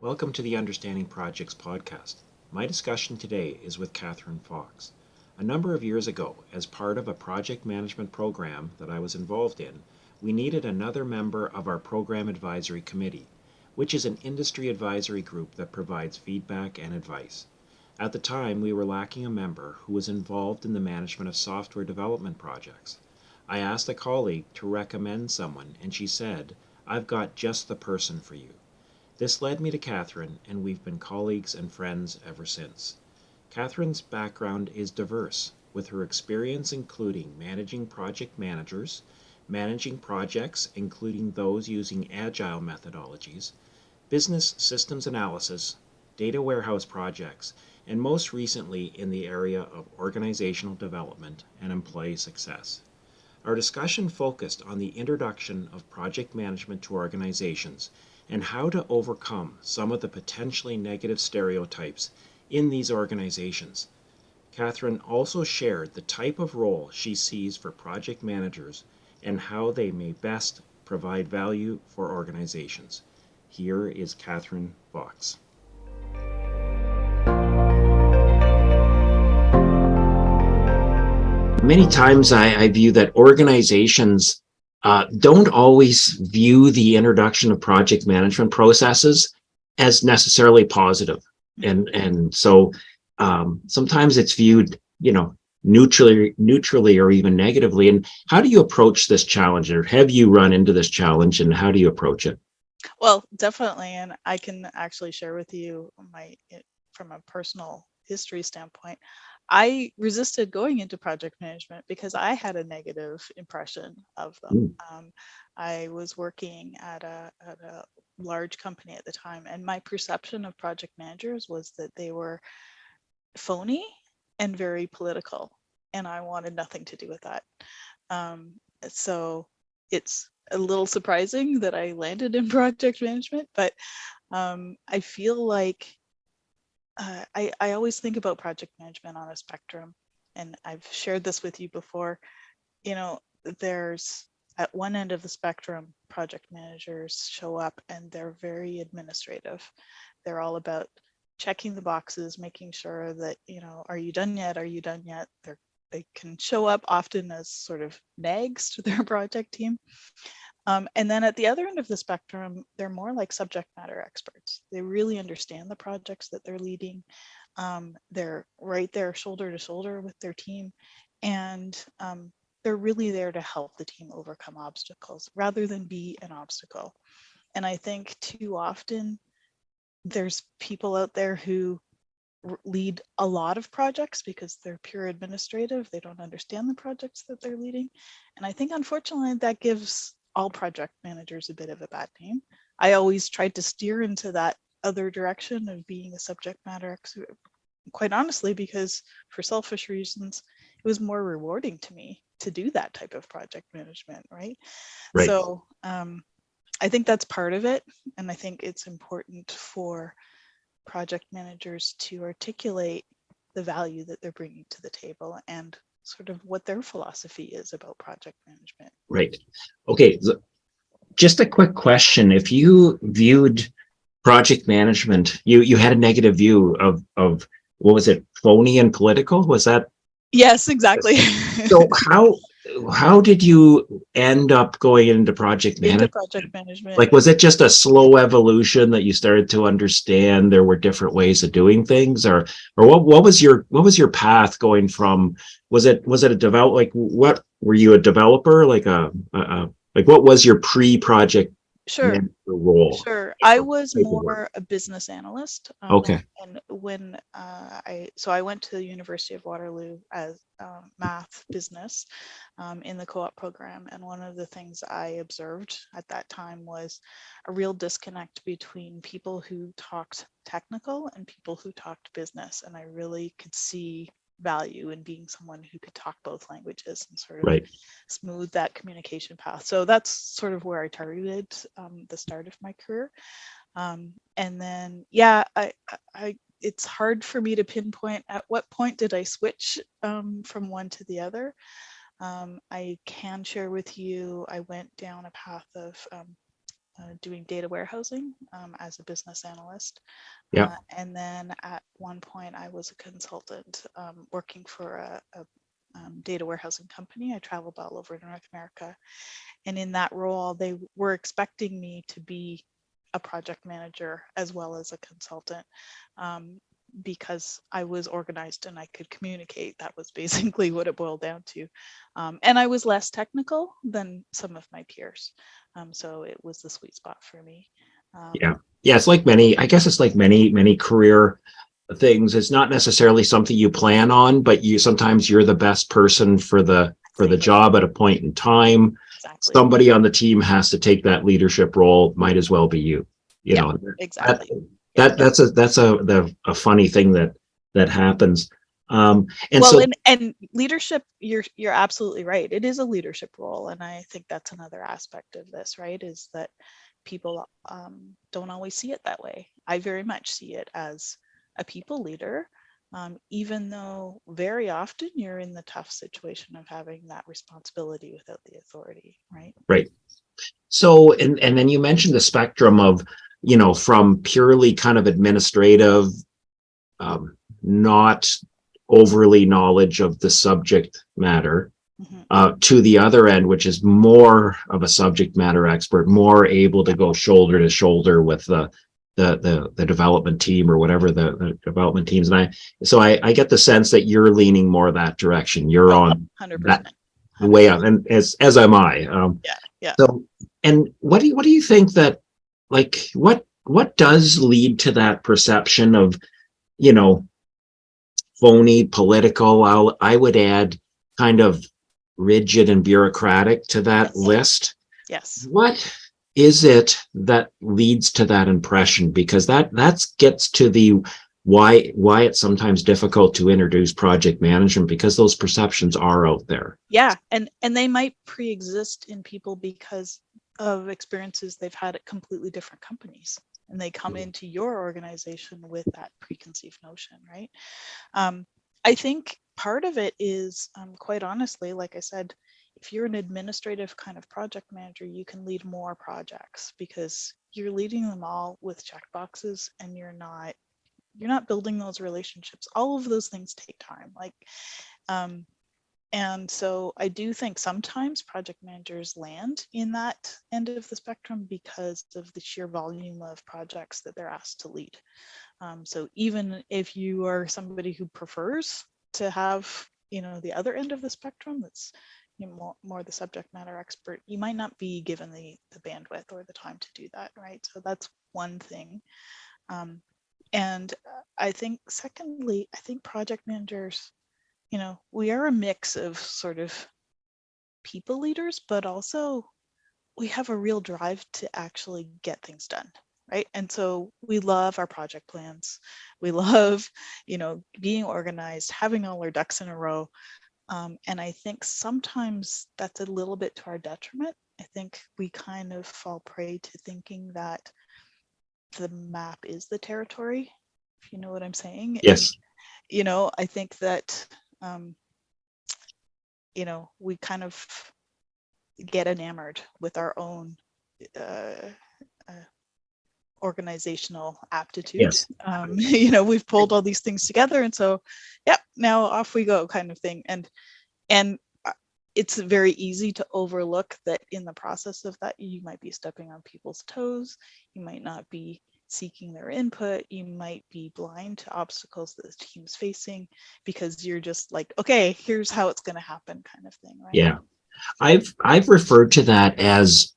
Welcome to the Understanding Projects podcast. My discussion today is with Catherine Fox. A number of years ago, as part of a project management program that I was involved in, we needed another member of our program advisory committee, which is an industry advisory group that provides feedback and advice. At the time, we were lacking a member who was involved in the management of software development projects. I asked a colleague to recommend someone, and she said, "I've got just the person for you." This led me to Catherine, and we've been colleagues and friends ever since. Catherine's background is diverse, with her experience including managing project managers, managing projects including those using Agile methodologies, business systems analysis, data warehouse projects, and most recently in the area of organizational development and employee success. Our discussion focused on the introduction of project management to organizations and how to overcome some of the potentially negative stereotypes in these organizations. Catherine also shared the type of role she sees for project managers and how they may best provide value for organizations. Here is Catherine Fox. Many times I view that organizations don't always view the introduction of project management processes as necessarily positive. And so sometimes it's viewed, neutrally or even negatively. And how do you approach this challenge, or have you run into this challenge, and how do you approach it? Well, definitely, and I can actually share with you from a personal history standpoint. I resisted going into project management because I had a negative impression of them. Mm. I was working at a large company at the time, and my perception of project managers was that they were phony and very political, and I wanted nothing to do with that. So it's a little surprising that I landed in project management, but I feel like I always think about project management on a spectrum, and I've shared this with you before. There's at one end of the spectrum, project managers show up and they're very administrative. They're all about checking the boxes, making sure that, are you done yet? Are you done yet? They can show up often as sort of nags to their project team. And then at the other end of the spectrum, they're more like subject matter experts. They really understand the projects that they're leading. They're right there shoulder to shoulder with their team. And they're really there to help the team overcome obstacles rather than be an obstacle. And I think too often there's people out there who lead a lot of projects because they're pure administrative. They don't understand the projects that they're leading. And I think unfortunately that gives all project managers a bit of a bad name. I always tried to steer into that other direction of being a subject matter expert, quite honestly, because for selfish reasons, it was more rewarding to me to do that type of project management, right? Right. So I think that's part of it. And I think it's important for project managers to articulate the value that they're bringing to the table and sort of what their philosophy is about project management. Right. Okay. Just a quick question. If you viewed project management, you had a negative view of what was it, phony and political? Was that Yes, exactly. so? How did you end up going into project Into management? project management. Like, was it just a slow evolution that you started to understand there were different ways of doing things, or what was your path going from? Was it a develop? Like, what were you, a developer? Like like, what was your pre-project Sure. manager role? Sure. I Or was type of work? more a business analyst. Okay. And when I went to the University of Waterloo as math business in the co-op program. And one of the things I observed at that time was a real disconnect between people who talked technical and people who talked business. And I really could see value in being someone who could talk both languages and sort of Right. smooth that communication path. So that's sort of where I targeted the start of my career. And then, yeah, it's hard for me to pinpoint at what point did I switch from one to the other. I can share with you, I went down a path of doing data warehousing as a business analyst. Yeah. And then at one point, I was a consultant working for a data warehousing company. I traveled all over North America. And in that role, they were expecting me to be a project manager as well as a consultant, because I was organized and I could communicate. That was basically what it boiled down to. And I was less technical than some of my peers. So it was the sweet spot for me. Yeah. Yeah. It's like I guess it's like many career things. It's not necessarily something you plan on, but sometimes you're the best person for the Exactly. job at a point in time. Exactly. Somebody on the team has to take that leadership role. Might as well be you. You Yeah, know, exactly. that's a funny thing that happens. And Well, so and leadership, you're absolutely right. It is a leadership role, and I think that's another aspect of this, right? Is that people don't always see it that way. I very much see it as a people leader, even though very often you're in the tough situation of having that responsibility without the authority, right? right. So and then you mentioned the spectrum of, from purely kind of administrative, not overly knowledge of the subject matter, to the other end, which is more of a subject matter expert, more able to go shoulder to shoulder with the development team or whatever the development teams. And I get the sense that you're leaning more that direction. You're Oh, on 100%. that way up, and as am I. Yeah, yeah. So, and what do you think that, like, what does lead to that perception of, you know, phony, political? I would add kind of rigid and bureaucratic to that Yes. list. Yes. What is it that leads to that impression? Because that gets to the why it's sometimes difficult to introduce project management, because those perceptions are out there. Yeah, and they might pre-exist in people because of experiences they've had at completely different companies, and they come into your organization with that preconceived notion, right? I think part of it is, quite honestly, like I said, if you're an administrative kind of project manager, you can lead more projects because you're leading them all with checkboxes, and you're not building those relationships. All of those things take time. And so I do think sometimes project managers land in that end of the spectrum because of the sheer volume of projects that they're asked to lead. So even if you are somebody who prefers to have, the other end of the spectrum, that's more the subject matter expert, you might not be given the bandwidth or the time to do that, right? So that's one thing. And I think secondly, I think project managers, we are a mix of sort of people leaders, but also we have a real drive to actually get things done, right? And so we love our project plans. We love, being organized, having all our ducks in a row. And I think sometimes that's a little bit to our detriment. I think we kind of fall prey to thinking that the map is the territory, if you know what I'm saying. Yes. And, I think that, we kind of get enamored with our own uh, organizational aptitude. Yes. We've pulled all these things together, and so, yep, now off we go, kind of thing. And it's very easy to overlook that in the process of that, you might be stepping on people's toes. You might not be seeking their input. You might be blind to obstacles that the team's facing because you're just like, okay, here's how it's going to happen, kind of thing, right? Yeah. I've referred to that as,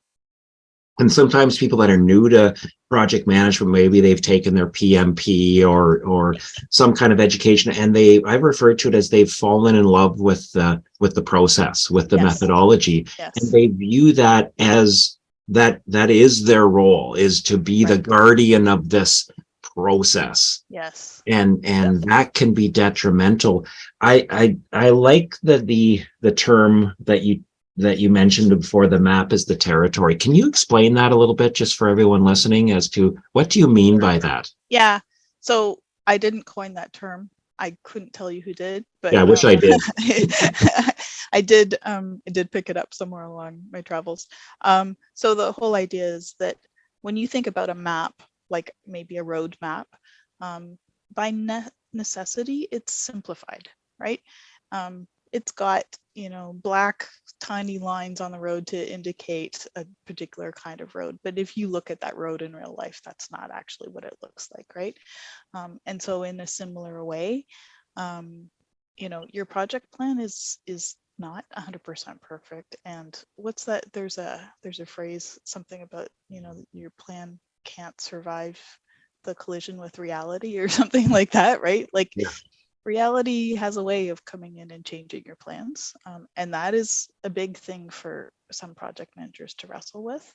and sometimes people that are new to project management, maybe they've taken their PMP or some kind of education, and I've referred to it as they've fallen in love with the process, with the Yes. methodology, Yes. and they view that as that is their role, is to be the guardian of this process. Yes. And that can be detrimental. I like the term that you mentioned before, the map is the territory. Can you explain that a little bit, just for everyone listening, as to what do you mean by that? Yeah. So I didn't coin that term. I couldn't tell you who did, but Yeah, I wish I did. I did pick it up somewhere along my travels. So the whole idea is that when you think about a map, like maybe a road map, by necessity, it's simplified, right? It's got, black tiny lines on the road to indicate a particular kind of road. But if you look at that road in real life, that's not actually what it looks like, right? And so in a similar way, your project plan is not 100% perfect. And what's that? There's a phrase, something about, your plan can't survive the collision with reality or something like that, right? Like, Yeah. reality has a way of coming in and changing your plans. And that is a big thing for some project managers to wrestle with.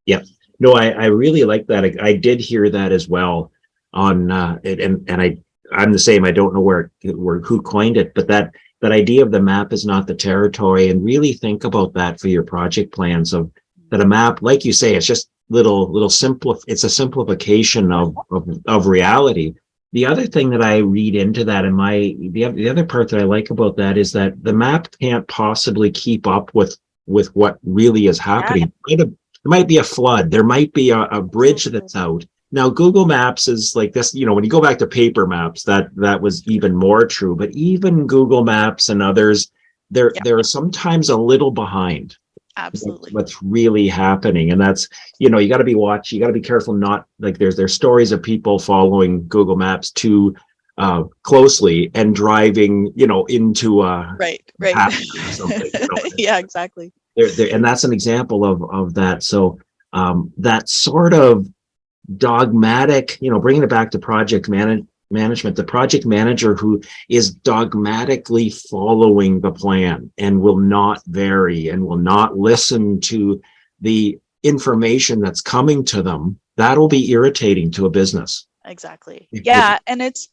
Yeah. No, I really like that. I did hear that as well on I'm the same. I don't know where who coined it, but that idea of the map is not the territory, and really think about that for your project plans of that a map, like you say, it's just little simple. It's a simplification of reality. The other thing that I read into that, and the other part that I like about that is that the map can't possibly keep up with what really is Yeah, happening. There might be a flood. There might be a bridge absolutely. that's out. Now, Google Maps is like this, when you go back to paper maps, that was even more true. But even Google Maps and others, Yeah, they're sometimes a little behind absolutely. what's really happening. And that's, you got to you got to be careful not like there's stories of people following Google Maps too closely and driving, into a Right. hazard or something. Yeah, exactly. And that's an example of that. So that sort of dogmatic, bringing it back to management, the project manager who is dogmatically following the plan and will not vary and will not listen to the information that's coming to them, that'll be irritating to a business. Exactly. If Yeah, and it's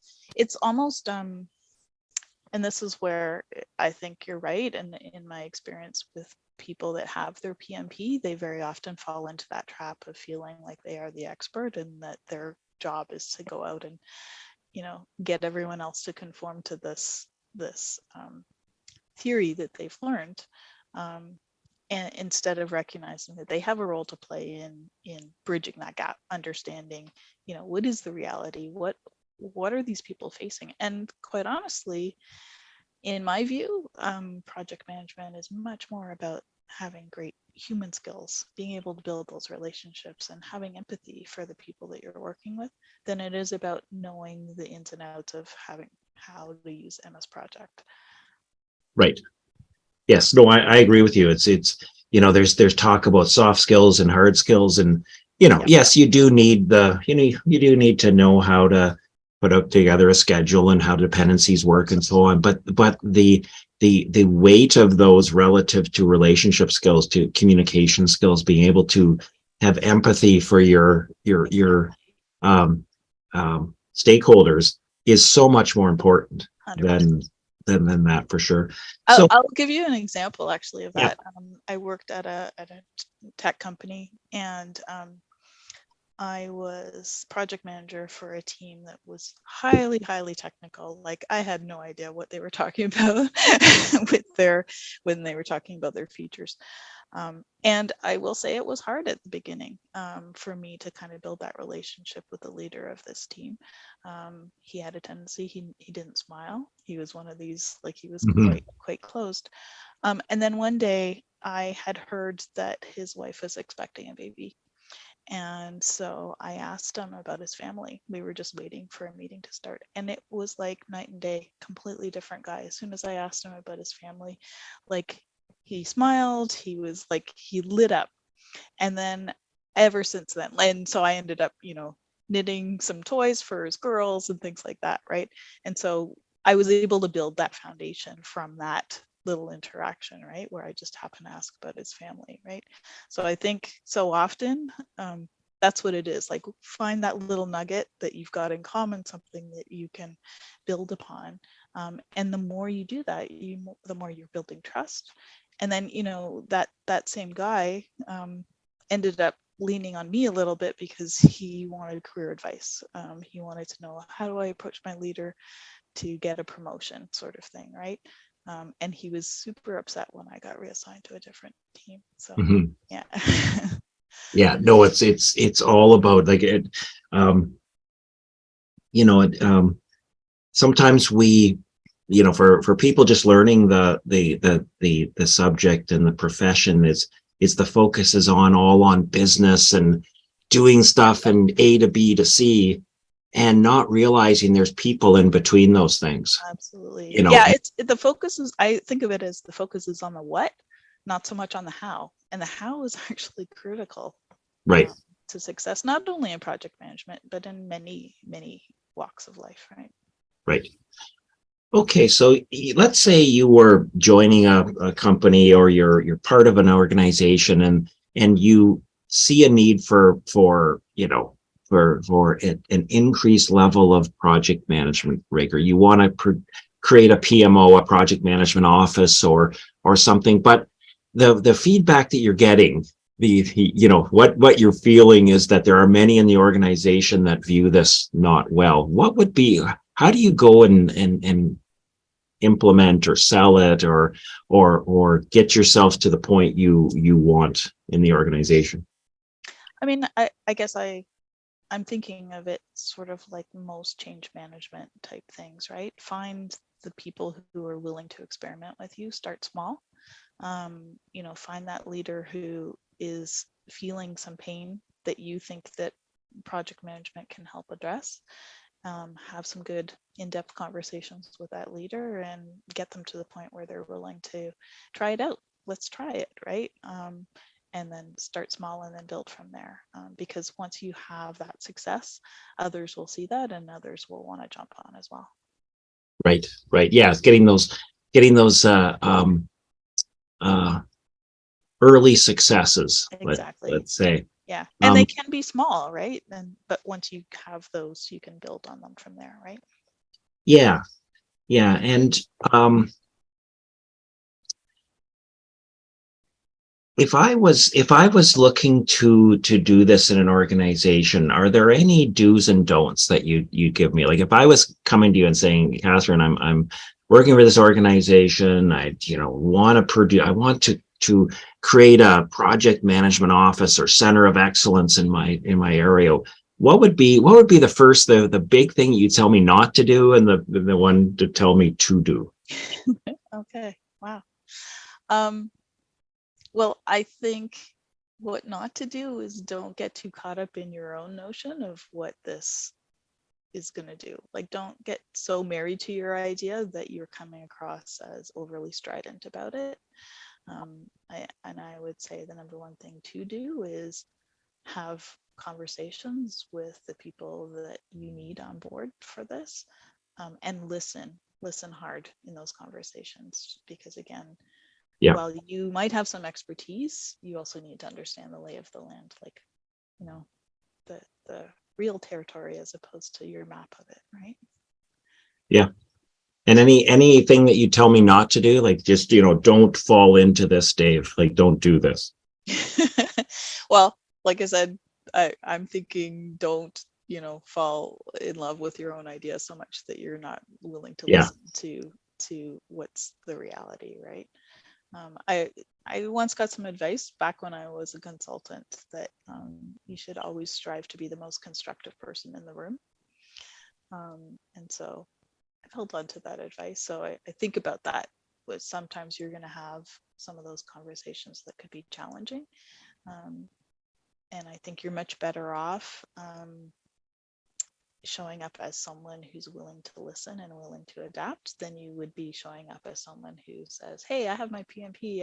almost and this is where I think you're right. And in my experience with people that have their PMP, they very often fall into that trap of feeling like they are the expert and that their job is to go out and, get everyone else to conform to this theory that they've learned. Um, and instead of recognizing that they have a role to play in bridging that gap, understanding, what is the reality, what are these people facing. And quite honestly, in my view, project management is much more about having great human skills, being able to build those relationships and having empathy for the people that you're working with, than it is about knowing the ins and outs of having how to use MS Project. Right. Yes, no, I agree with you. It's there's talk about soft skills and hard skills, and Yep. yes, you do need you do need to know how to put up together a schedule and how dependencies work and so on. But the weight of those relative to relationship skills, to communication skills, being able to have empathy for your um, stakeholders is so much more important 100%. than that for sure. I'll, So I'll give you an example actually of yeah. that. I worked at a tech company, and I was project manager for a team that was highly, highly technical. Like, I had no idea what they were talking about when they were talking about their features. And I will say it was hard at the beginning for me to kind of build that relationship with the leader of this team. He had a tendency, he didn't smile. He was one of these, like, he was Mhm. quite closed. And then one day I had heard that his wife was expecting a baby. And so I asked him about his family. We were just waiting for a meeting to start. And it was like night and day, completely different guy. As soon as I asked him about his family, like, he smiled, he was like, he lit up. And then ever since then, and so I ended up, knitting some toys for his girls and things like that, right? And so I was able to build that foundation from that little interaction, right, where I just happened to ask about his family, right? So I think so often, that's what it is. Like, find that little nugget that you've got in common, something that you can build upon. And the more you do that, the more you're building trust. And then, that same guy ended up leaning on me a little bit because he wanted career advice. He wanted to know, how do I approach my leader to get a promotion, sort of thing, right? And he was super upset when I got reassigned to a different team. So, Mhm. yeah. Yeah, no, it's all about like it. Um, you know, sometimes we, for people just learning the subject and the profession is the focus is all on business and doing stuff and A to B to C, and not realizing there's people in between those things. Absolutely. You know, Yeah, it's the focus is, I think of it as the focus is on the what, not so much on the how. And the how is actually critical right, to success, not only in project management, but in many, many walks of life, right? right. Okay, so let's say you were joining a company, or you're part of an organization, and you see a need for an increased level of project management rigor. You want to create a PMO, a project management office, or something, but the feedback that you're getting, what you're feeling is that there are many in the organization that view this not well. What would be How do you go and implement or sell it, or get yourself to the point you want in the organization? I mean, I guess I'm thinking of it sort of like most change management type things, right? Find the people who are willing to experiment with you, start small. Find that leader who is feeling some pain that you think that project management can help address. Have some good in-depth conversations with that leader and get them to the point where they're willing to try it out. Let's try it, right? And then start small and then build from there. Because once you have that success, others will see that and others will want to jump on as well. Right, right. Yeah, it's getting those uh, early successes. Exactly. Let's say. Yeah. And they Um, can be small, right? But once you have those, you can build on them from there, right? yeah, yeah, and um, if I was looking to do this in an organization, are there any do's and don'ts that you give me? Like if I was coming to you and saying, Catherine, I'm working for this organization, I want to create a project management office or center of excellence in my area. What would be the big thing you tell me not to do, and the one to tell me to do? Okay. Wow. Um, Well, I think what not to do is don't get too caught up in your own notion of what this is going to do. Like, don't get so married to your idea that you're coming across as overly strident about it. I would say the number one thing to do is have conversations with the people that you need on board for this, and listen hard in those conversations, because again, Yeah. while you might have some expertise, you also need to understand the lay of the land, like, you know, the real territory as opposed to your map of it, right? Yeah. And anything that you tell me not to do, like just, don't fall into this, Dave. Like, don't do this. Well, like I said, I'm thinking don't, fall in love with your own idea so much that you're not willing to Yeah. listen to what's the reality, right? I once got some advice back when I was a consultant that you should always strive to be the most constructive person in the room. And so I've held on to that advice. So I think about that, was sometimes you're going to have some of those conversations that could be challenging. Um, and I think you're much better off showing up as someone who's willing to listen and willing to adapt than you would be showing up as someone who says, hey, I have my PMP,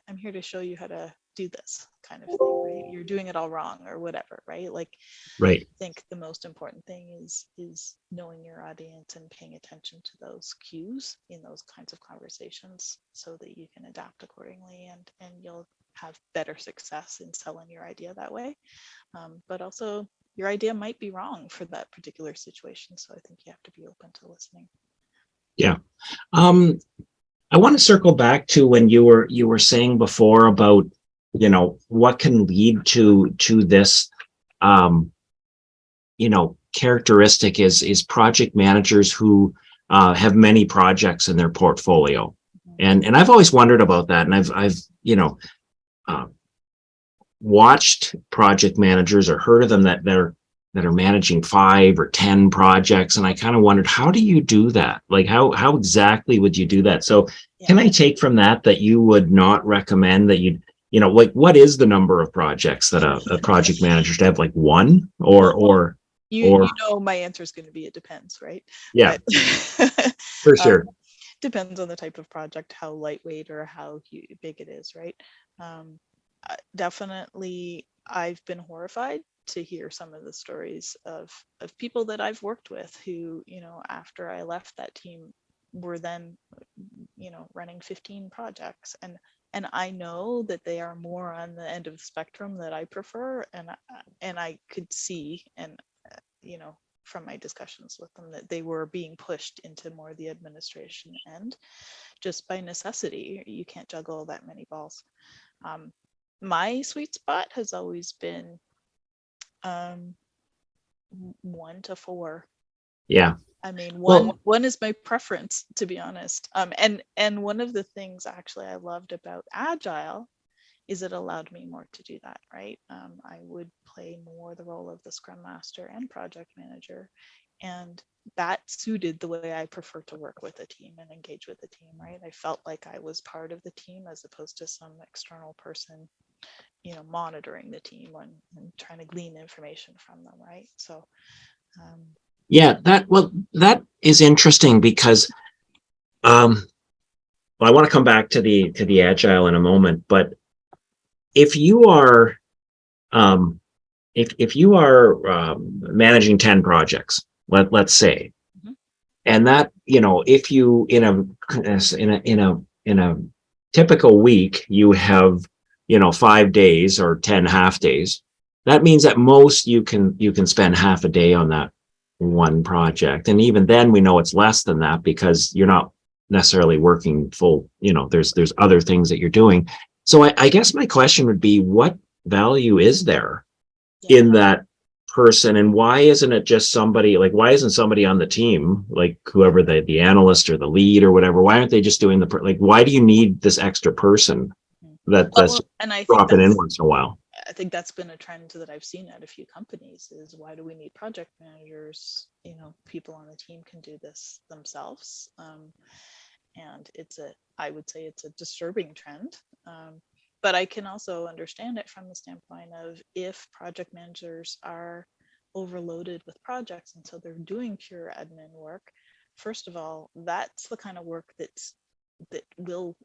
I'm here to show you how to do this kind of thing, right? You're doing it all wrong or whatever, right? Like, Right. I think the most important thing is knowing your audience and paying attention to those cues in those kinds of conversations so that you can adapt accordingly, and you'll have better success in selling your idea that way. But also, your idea might be wrong for that particular situation. So I think you have to be open to listening. Yeah. Um, I want to circle back to when you were saying before about, what can lead to this, um, characteristic is project managers who have many projects in their portfolio. Mhm. And I've always wondered about that. And I've uh, watched project managers or heard of them that are managing 5 or 10 projects, and I kind of wondered, how do you do that? Like, how exactly would you do that? So Yeah. can I take from that you would not recommend that like, what is the number of projects that a project manager should have? Like one or You know my answer is going to be it depends, right? yeah, But for sure. depends on the type of project, how lightweight or how big it is, right? Um, Definitely, I've been horrified to hear some of the stories of people that I've worked with who, after I left that team, were then, running 15 projects, and I know that they are more on the end of the spectrum that I prefer, and I could see, and from my discussions with them, that they were being pushed into more the administration end just by necessity. You can't juggle that many balls. My sweet spot has always been 1 to 4. Yeah. I mean, Well, one is my preference, to be honest. And one of the things actually I loved about Agile is it allowed me more to do that, right? I would play more the role of the Scrum Master and Project Manager, and that suited the way I prefer to work with a team and engage with the team, right? I felt like I was part of the team as opposed to some external person, monitoring the team and trying to glean information from them, right? So, yeah, that is interesting because well, I want to come back to the agile in a moment, but if you are um, if you are managing 10 projects, let's say, mhm. and that, if you in a typical week you have 5 days or 10 half days, that means at most you can spend half a day on that one project, and even then we know it's less than that because you're not necessarily working full. There's other things that you're doing. So I guess my question would be, what value is there Yeah. in that person, and why isn't it just somebody, like, why isn't somebody on the team, like whoever the analyst or the lead or whatever, why aren't they just doing like, why do you need this extra person that's Well, and dropping in once in a while? I think that's been a trend that I've seen at a few companies is, why do we need project managers? People on the team can do this themselves. And I would say it's a disturbing trend. But I can also understand it from the standpoint of, if project managers are overloaded with projects and so they're doing pure admin work, first of all, that's the kind of work that will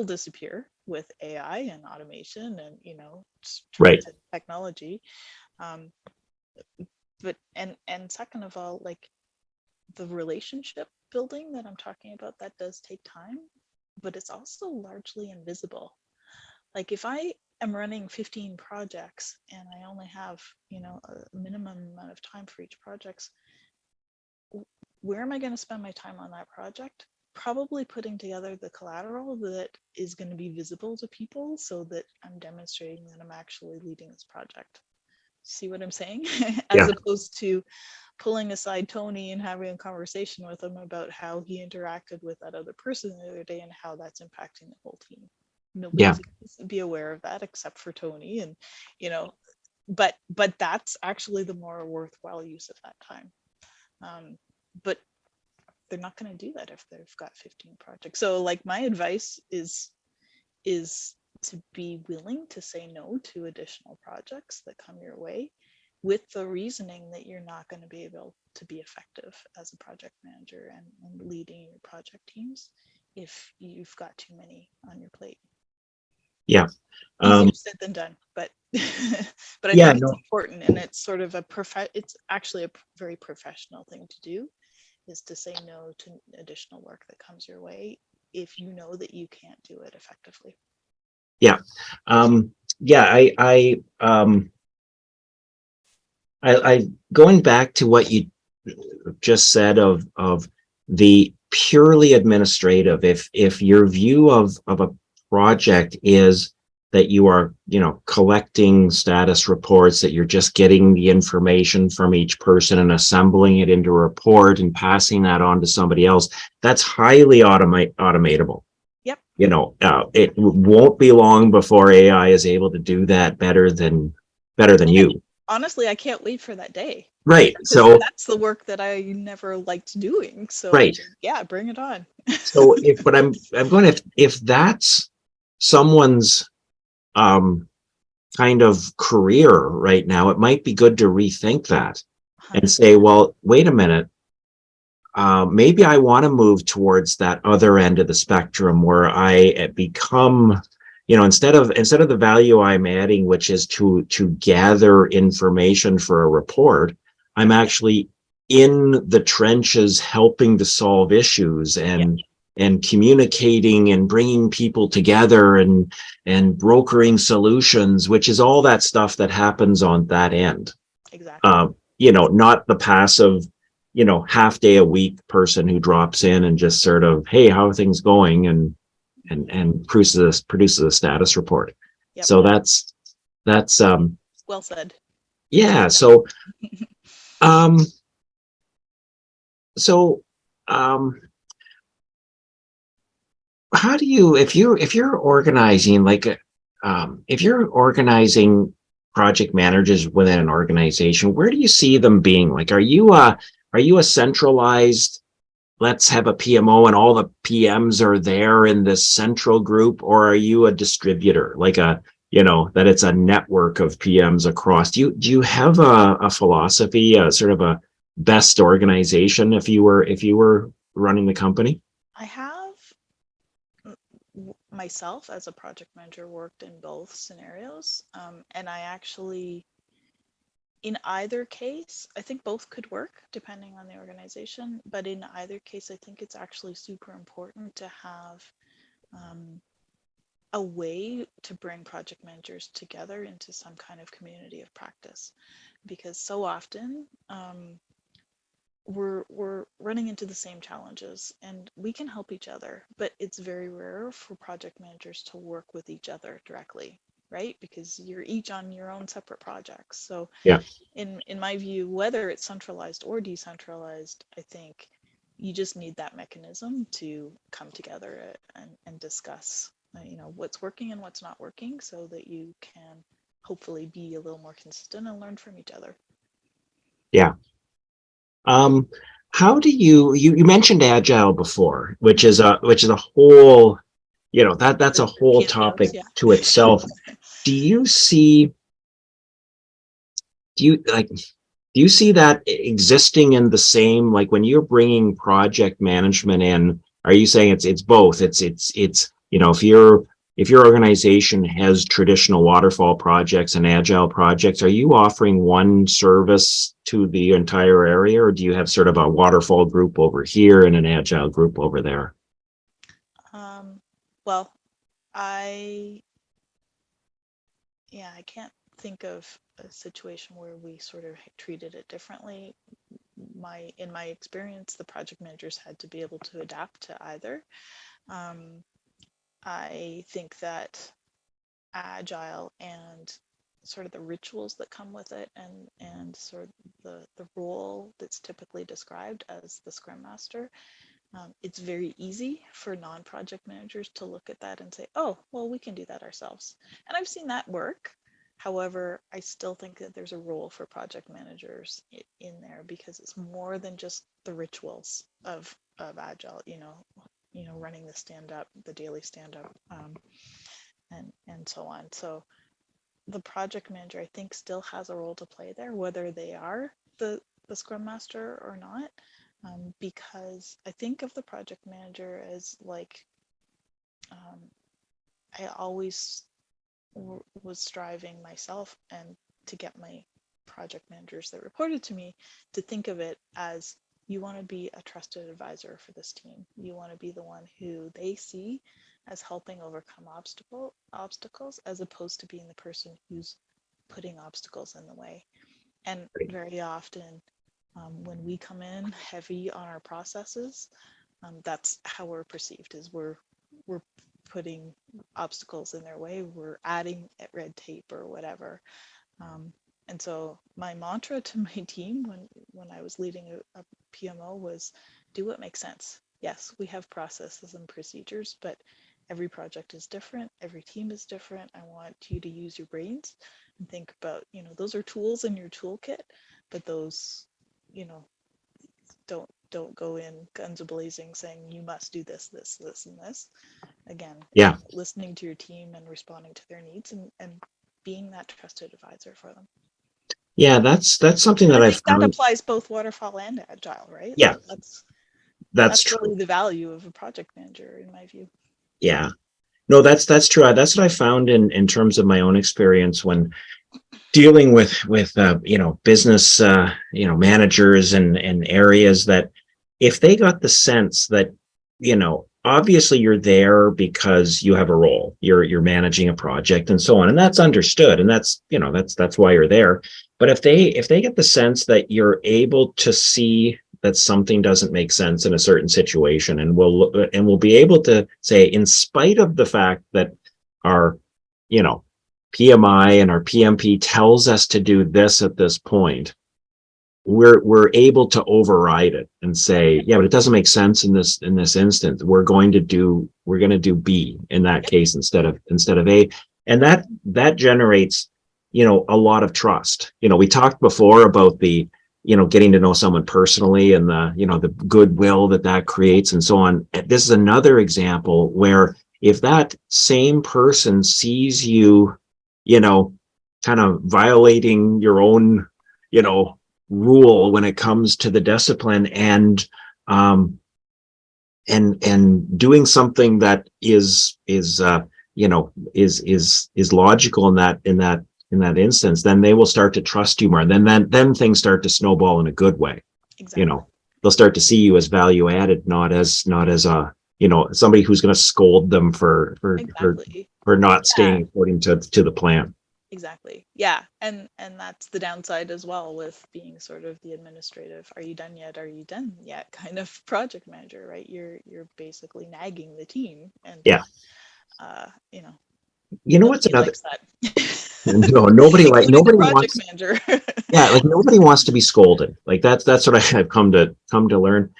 disappear with AI and automation and Right. transit technology. Um, but and second of all, like, the relationship building that I'm talking about, that does take time, but it's also largely invisible. Like, if I am running 15 projects and I only have, a minimum amount of time for each project, where am I going to spend my time on that project? Probably putting together the collateral that is going to be visible to people so that I'm demonstrating that I'm actually leading this project. See what I'm saying? As Yeah. opposed to pulling aside Tony and having a conversation with him about how he interacted with that other person the other day and how that's impacting the whole team. Yeah. Nobody's going to be aware of that except for Tony, and but that's actually the more worthwhile use of that time. But they're not going to do that if they've got 15 projects. So, like, my advice is to be willing to say no to additional projects that come your way, with the reasoning that you're not going to be able to be effective as a project manager and leading your project teams if you've got too many on your plate. Yeah. Easier said than done, but but I Yeah. think it's No. important, and it's sort of it's actually a very professional thing to do, is to say no to additional work that comes your way if you know that you can't do it effectively. Yeah. Yeah. I going back to what you just said of the purely administrative, if your view of a project is that you are collecting status reports, that you're just getting the information from each person and assembling it into a report and passing that on to somebody else, that's highly automatable. Yep. it won't be long before AI is able to do that better than you. Honestly, I can't wait for that day. Right. Because So, that's the work that I never liked doing. So right. yeah, bring it on. So but I'm going, if that's someone's um kind of career right now, it might be good to rethink that and say, 100%. well, wait a minute, maybe I want to move towards that other end of the spectrum where I become, instead of the value I'm adding, which is to gather information for a report, I'm actually in the trenches helping to solve issues Yeah, and communicating and bringing people together and brokering solutions, which is all that stuff that happens on that end. exactly. Not the passive, half day a week person who drops in and just sort of, hey, how are things going? And produces a status report. Yep. So that's Well said. yeah. Um so um how do you, if you're organizing if you're organizing project managers within an organization, where do you see them being? Like, are you a centralized, let's have a PMO and all the PMs are there in this central group, or are you a distributor, like that it's a network of PMs across? Do you have a philosophy, sort of a best organization if you were running the company? I have myself as a project manager worked in both scenarios. And I actually, in either case, I think both could work depending on the organization. But in either case, I think it's actually super important to have um, a way to bring project managers together into some kind of community of practice, because so often we're running into the same challenges and we can help each other, but it's very rare for project managers to work with each other directly, right? Because you're each on your own separate projects. So Yeah. in my view, whether it's centralized or decentralized, I think you just need that mechanism to come together and discuss what's working and what's not working, so that you can hopefully be a little more consistent and learn from each other. Yeah. um how do you mentioned Agile before, which is a whole, that's a For whole PMOs, topic yeah. to itself. Do you see do you like do you see that existing in the same, like when you're bringing project management in, are you saying it's both, it's if your organization has traditional waterfall projects and Agile projects, are you offering one service to the entire area, or do you have sort of a waterfall group over here and an Agile group over there? um, well, I yeah, I can't think of a situation where we sort of treated it differently. In my experience, the project managers had to be able to adapt to either. Um, I think that agile and sort of the rituals that come with it, and sort of the role that's typically described as the scrum master, it's very easy for non-project managers to look at that and say, oh, well, we can do that ourselves. And I've seen that work. However, I still think that there's a role for project managers in there, because it's more than just the rituals of agile, running the stand up, the daily stand up, and so on. So the project manager, I think, still has a role to play there, whether they are the scrum master or not, because I think of the project manager as like, um, I always was striving myself and to get my project managers that reported to me to think of it as, you want to be a trusted advisor for this team. You want to be the one who they see as helping overcome obstacles, as opposed to being the person who's putting obstacles in the way. And very often, when we come in heavy on our processes, that's how we're perceived, is we're putting obstacles in their way, we're adding red tape or whatever. um, and so my mantra to my team when I was leading a PMO was, do what makes sense. Yes, we have processes and procedures, but Every project is different. Every team is different. I want you to use your brains and think about, those are tools in your toolkit, but those, you know, don't go in guns blazing saying you must do this, this, this, and this. Again, it's Yeah. about listening to your team and responding to their needs, and being that trusted advisor for them. Yeah, that's something And that I I've think that found. applies both waterfall and agile, right? Yeah, Like that's that's true. really the value of a project manager in my view. Yeah. No, that's true. That's what I found in terms of my own experience when dealing with business managers and areas, that if they got the sense that obviously you're there because you have a role, you're managing a project and so on, and that's understood, and that's why you're there. But if they get the sense that you're able to see that something doesn't make sense in a certain situation, and we'll be able to say, in spite of the fact that our you know PMI and our PMP tells us to do this at this point, we're able to override it and say, yeah, but it doesn't make sense in this instance. We're going to do B in that Yep. case instead of A, and that generates a lot of trust. We talked before about the getting to know someone personally, and the goodwill that creates and so on. This is another example where, if that same person sees you you know, kind of violating your own, rule when it comes to the discipline, um, and doing something that is logical in that instance, then they will start to trust you more. And then things start to snowball in a good way. You Exactly. know, they'll start to see you as value added, not as a somebody who's going to scold them Exactly. for not Yeah. staying according to the plan. Exactly. Yeah. And that's the downside as well with being sort of the administrative, are you done yet? Are you done yet? Kind of project manager, right? You're basically nagging the team, and Yeah. uh, you know, What's nobody another? likes that. No, nobody Including the nobody project wants. manager. Yeah, like nobody wants to be scolded. Like that's what I have come to learn.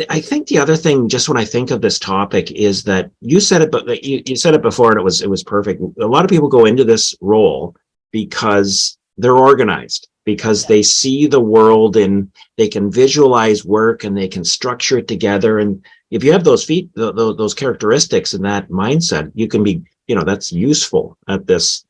I think the other thing, just when I think of this topic, is that you said it, but you said it before, and it was perfect. A lot of people go into this role because they're organized, because Yeah. they see the world and they can visualize work and they can structure it together. And if you have those characteristics and that mindset, you can be, that's useful at this.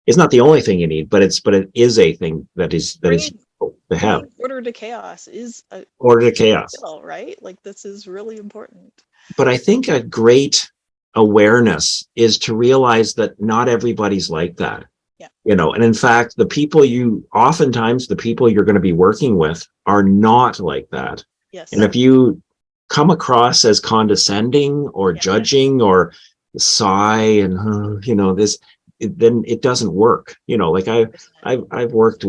It's not the only thing you need, but it is a thing that is Bringing useful to have. bringing order to chaos is a Order to key chaos. skill, right? Like this is really important. But I think a great awareness is to realize that not everybody's like that. Yeah. And in fact, oftentimes the people you're going to be working with are not like that. And Yes. if you come across as condescending or Yeah. judging or sigh and this, then it doesn't work. Like I 100%. I've I've worked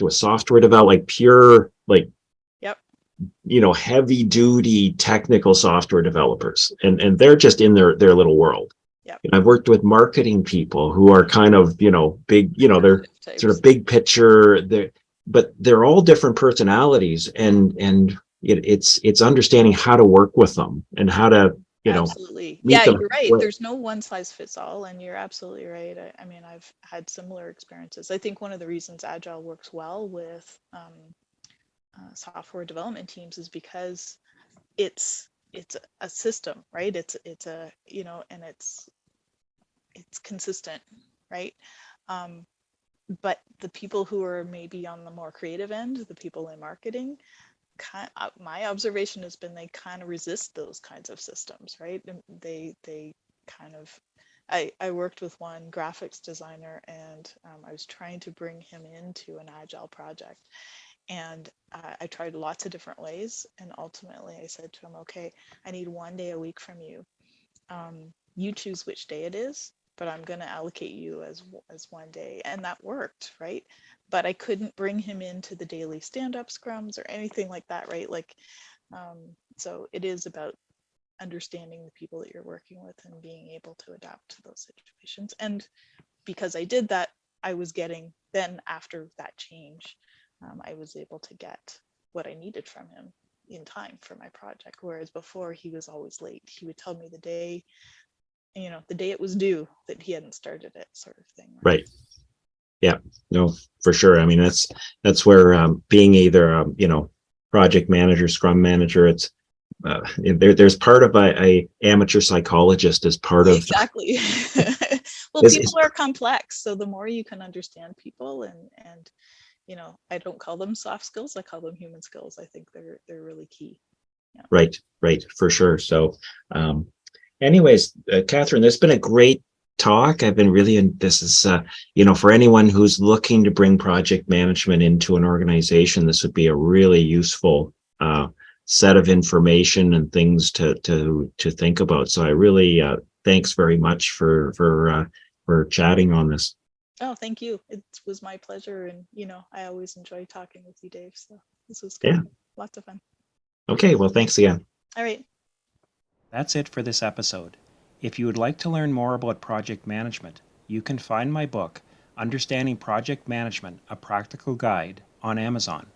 with software development, like pure, like Yep. heavy duty technical software developers, and they're just in their little world. Yep. I've worked with marketing people who are kind of big, they're Creative sort of types. big picture, but they're all different personalities, and it's understanding how to work with them and how to Absolutely. meet Yeah, them you're right. halfway. There's no one size fits all, and you're absolutely right. I mean, I've had similar experiences. I think one of the reasons Agile works well with software development teams is because it's a system, right? It's a and it's consistent, right? Um, but the people who are maybe on the more creative end, the people in marketing, my observation has been they kind of resist those kinds of systems, right? And they kind of I worked with one graphics designer, and I was trying to bring him into an agile project, and I tried lots of different ways, and ultimately I said to him, okay, I need 1 day a week from you. You choose which day it is, but I'm going to allocate you as 1 day, and that worked, right? But I couldn't bring him into the daily stand-up scrums or anything like that, right? Like, so it is about understanding the people that you're working with and being able to adapt to those situations. And because I did that, I was getting then after that change, I was able to get what I needed from him in time for my project. Whereas before, he was always late. He would tell me the day, the day it was due that he hadn't started it, sort of thing. Right. Yeah. No, for sure. I mean, that's where being either project manager, scrum manager, it's there's part of a amateur psychologist as part of Exactly. Well, is people are complex, so the more you can understand people, and I don't call them soft skills, I call them human skills. I think they're really key. Yeah. right, for sure. So, anyways, Catherine, this has been a great talk. I've been really, and this is, for anyone who's looking to bring project management into an organization, this would be a really useful set of information and things to think about. So I really thanks very much for chatting on this. Oh, thank you. It was my pleasure, and I always enjoy talking with you, Dave. So this was good. Yeah. Lots of fun. Okay. Well, thanks again. All right. That's it for this episode. If you would like to learn more about project management, you can find my book, Understanding Project Management, A Practical Guide, on Amazon.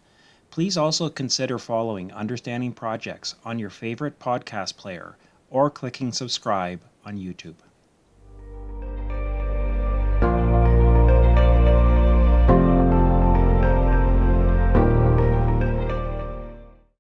Please also consider following Understanding Projects on your favorite podcast player or clicking subscribe on YouTube.